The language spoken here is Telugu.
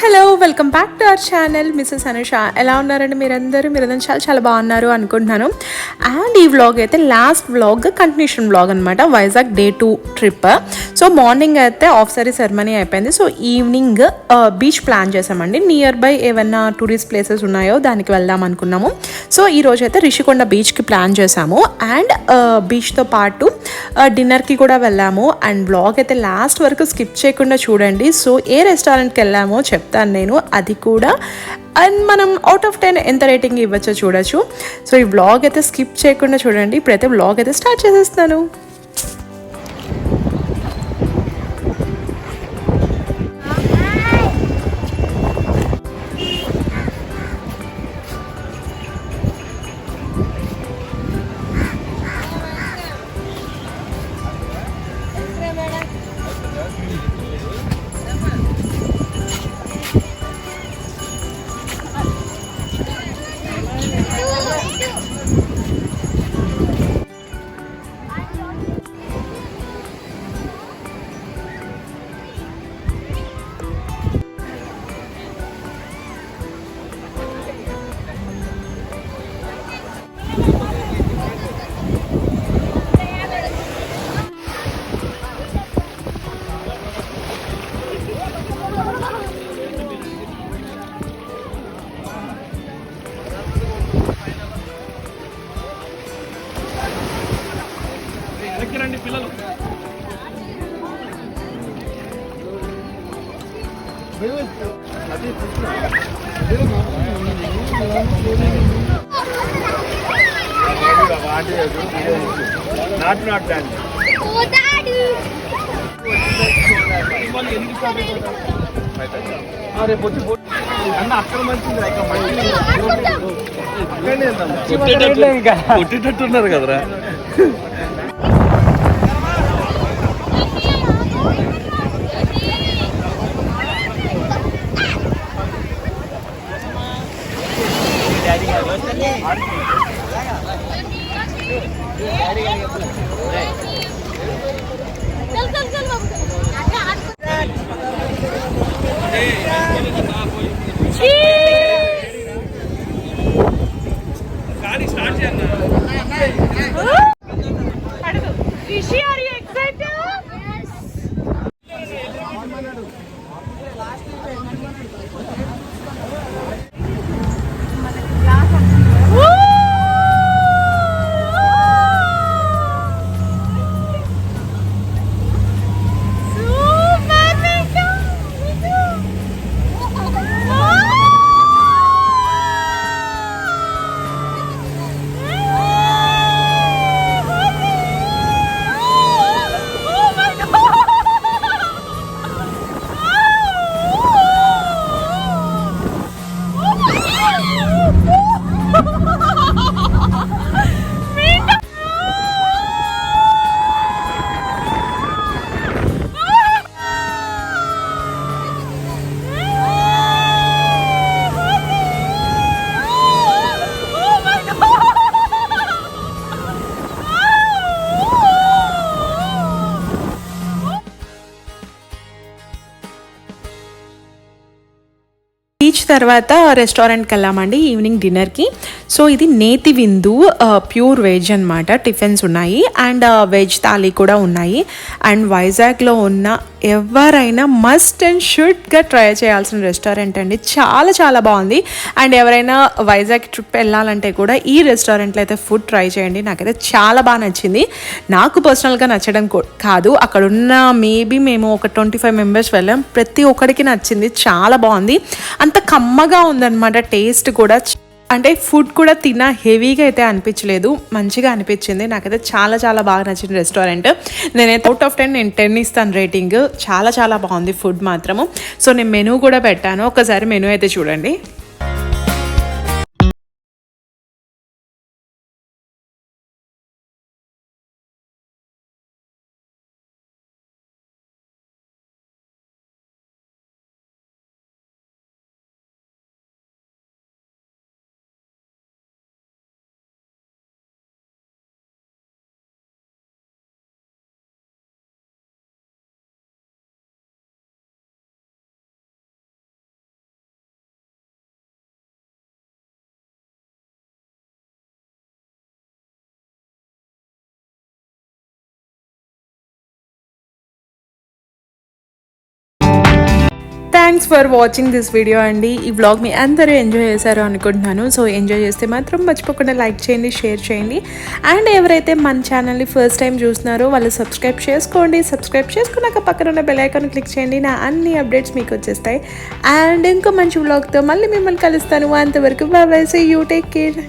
Hello welcome back to our channel Mrs Anusha. ఎలా ఉన్నారండి మీరందరూ చాలా చాలా బాగున్నారు అనుకుంటున్నాను. అండ్ ఈ వ్లాగ్ అయితే లాస్ట్ వ్లాగ్ కంటిన్యూషన్ వ్లాగ్ అనమాట, Vizag day 2 trip. So morning అయితే ఆఫ్ సారీ సెరమనీ అయిపోయింది. సో ఈవినింగ్ బీచ్ ప్లాన్ చేసామండి. నియర్ బై ఏమన్నా టూరిస్ట్ ప్లేసెస్ ఉన్నాయో దానికి వెళ్దాం అనుకున్నాము. సో ఈరోజు అయితే రిషికొండ బీచ్కి ప్లాన్ చేసాము. అండ్ బీచ్తో పాటు డిన్నర్కి కూడా వెళ్ళాము. అండ్ వ్లాగ్ అయితే లాస్ట్ వరకు స్కిప్ చేయకుండా చూడండి. సో ఏ రెస్టారెంట్కి వెళ్ళామో చెప్తాను నేను, అది కూడా. అండ్ మనం అవుట్ ఆఫ్ 10 ఎంత రేటింగ్ ఇవ్వచ్చో చూడొచ్చు. సో ఈ వ్లాగ్ అయితే స్కిప్ చేయకుండా చూడండి. ఇప్పుడైతే వ్లాగ్ అయితే స్టార్ట్ చేసేస్తాను. పిల్లలు రేపు వచ్చి అన్న అక్కడ మంచిది కొట్టేటట్టున్నారు కదరా. गाड़ी स्टार्ट करना ऋषि, आर यू एक्साइटेड? బీచ్ తర్వాత రెస్టారెంట్కి వెళ్ళామండి ఈవినింగ్ డిన్నర్కి. సో ఇది నేతి విందు, ప్యూర్ వెజ్ అనమాట. టిఫిన్స్ ఉన్నాయి అండ్ వెజ్ థాలీ కూడా ఉన్నాయి. అండ్ వైజాగ్లో ఉన్న ఎవరైనా మస్ట్ అండ్ షుడ్గా ట్రై చేయాల్సిన రెస్టారెంట్ అండి. చాలా చాలా బాగుంది. అండ్ ఎవరైనా వైజాగ్ ట్రిప్ వెళ్ళాలంటే కూడా ఈ రెస్టారెంట్లో అయితే ఫుడ్ ట్రై చేయండి. నాకైతే చాలా బాగా నచ్చింది. నాకు పర్సనల్గా నచ్చడం కాదు, అక్కడ ఉన్న మేబీ మేము ఒక 25 మెంబర్స్ వెళ్ళాం, ప్రతి ఒక్కడికి నచ్చింది. చాలా బాగుంది, అంత కమ్మగా ఉందన్నమాట. టేస్ట్ కూడా అంటే ఫుడ్ కూడా తిన్నా హెవీగా అయితే అనిపించలేదు, మంచిగా అనిపించింది. నాకైతే చాలా చాలా బాగా నచ్చింది రెస్టారెంట్. నేనైతే అవుట్ ఆఫ్ 10 నేను 10 ఇస్తాను రేటింగ్. చాలా చాలా బాగుంది ఫుడ్ మాత్రము. సో నేను మెనూ కూడా పెట్టాను, ఒకసారి మెనూ అయితే చూడండి. Thanks for watching this video అండి. ఈ వ్లాగ్ మీ అందరూ ఎంజాయ్ చేశారు అనుకుంటున్నాను. సో ఎంజాయ్ చేస్తే మాత్రం మర్చిపోకుండా లైక్ చేయండి, షేర్ చేయండి. అండ్ ఎవరైతే మన ఛానల్ని ఫస్ట్ టైం చూస్తున్నారో వాళ్ళు సబ్స్క్రైబ్ చేసుకోండి. సబ్స్క్రైబ్ చేసుకున్నాక పక్కన ఉన్న బెల్ ఐకాన్ క్లిక్ చేయండి. నా అన్ని అప్డేట్స్ మీకు వచ్చేస్తాయి. అండ్ ఇంకో మంచి వ్లాగ్తో మళ్ళీ మిమ్మల్ని కలుస్తాను. అంతవరకు bye, see you, take care.